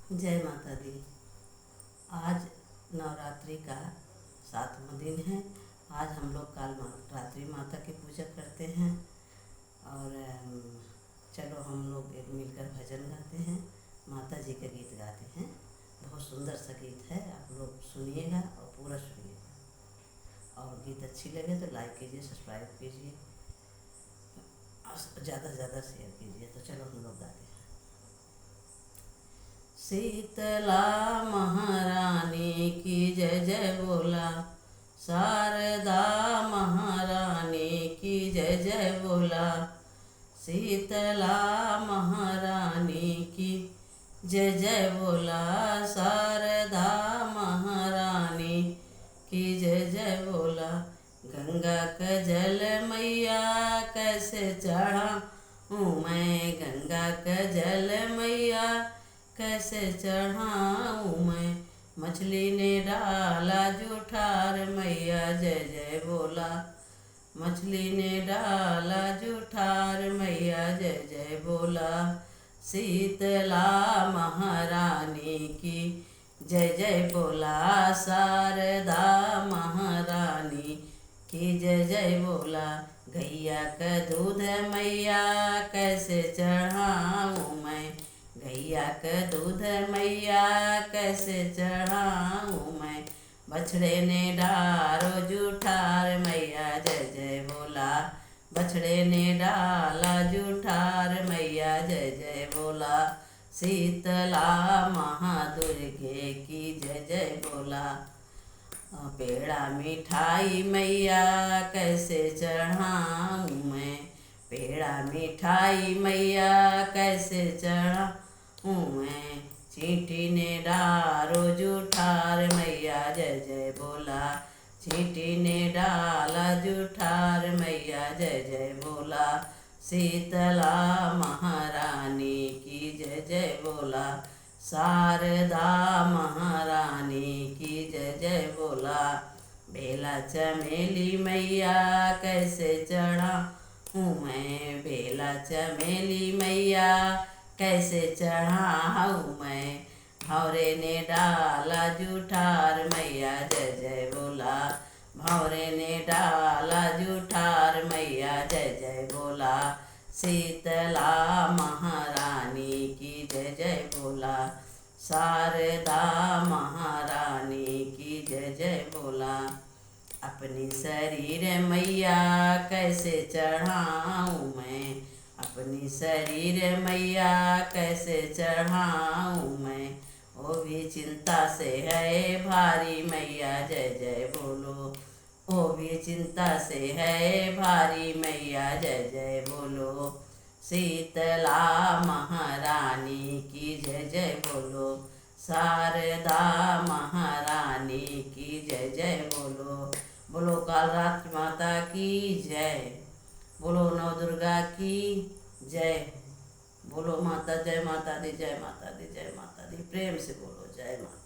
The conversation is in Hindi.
जय माता दी। आज नवरात्रि का 7वां दिन है। आज हम लोग काल रात्रि माता की पूजा करते हैं और चलो हम लोग एक मिलकर भजन गाते हैं, माता जी का गीत गाते हैं। बहुत सुंदर सा गीत है, आप लोग सुनिएगा और पूरा सुनिएगा। और गीत अच्छी लगे तो लाइक कीजिए, सब्सक्राइब कीजिए, ज़्यादा से ज़्यादा शेयर कीजिए। तो चलो हम लोग गाते हैं। शीतला महारानी की जय जय बोला, शारदा महारानी की जय जय बोला। शीतला महारानी की जय जय बोला, शारदा महारानी की जय जय बोला। गंगा का जल मैया कैसे चढ़ाऊँ मैं, गंगा का जल मैया कैसे चढ़ाऊँ मैं। मछली ने डाला जूठार मैया जय जय बोला, मछली ने डाला जूठार मैया जय जय बोला। शीतला महारानी की जय जय बोला, शारदा महारानी की जय जय बोला। गैया का दूध मैया कैसे चढ़ाऊँ मैं, गैया का दूध मैया कैसे चढ़ाऊँ मैं। बछड़े ने डारो जूठार मैया जय जय बोला, बछड़े ने डाला जूठार मैया जय जय बोला। शीतला महादुर्गे की जय जय बोला। पेड़ा मिठाई मैया कैसे चढ़ाऊँ मैं, पेड़ा मिठाई मैया कैसे चढ़ाऊँ मैं। चींटी ने डारो जूठार मैया जय जय बोला, चींटी ने डाला जूठार मैया जय जय बोला। शीतला महारानी की जय जय बोला, शारदा महारानी की जय जय बोला। बेला चमेली मैया कैसे चढ़ाऊँ मैं, बेला चमेली मैया कैसे चढ़ाऊँ मैं। भंवरे ने डाला जूठार मैया जय जय बोला, भंवरे ने डाला जूठार मैया जय जय बोला। शीतला महारानी की जय जय बोला, शारदा महारानी की जय जय बोला। अपनी शरीर मैया कैसे चढ़ाऊँ मैं, अपनी शरीर मैया कैसे चढ़ाऊँ मैं। वो भी चिंता से है भारी मैया जय जय बोलो, वो भी चिंता से है भारी मैया जय जय बोलो। शीतला महारानी की जय जय बोलो, शारदा महारानी की जय जय बोलो। बोलो काल रात्रि माता की जय, बोलो नव दुर्गा की जय, बोलो माता जय माता दी, जय माता दी, जय माता दी। प्रेम से बोलो जय माता।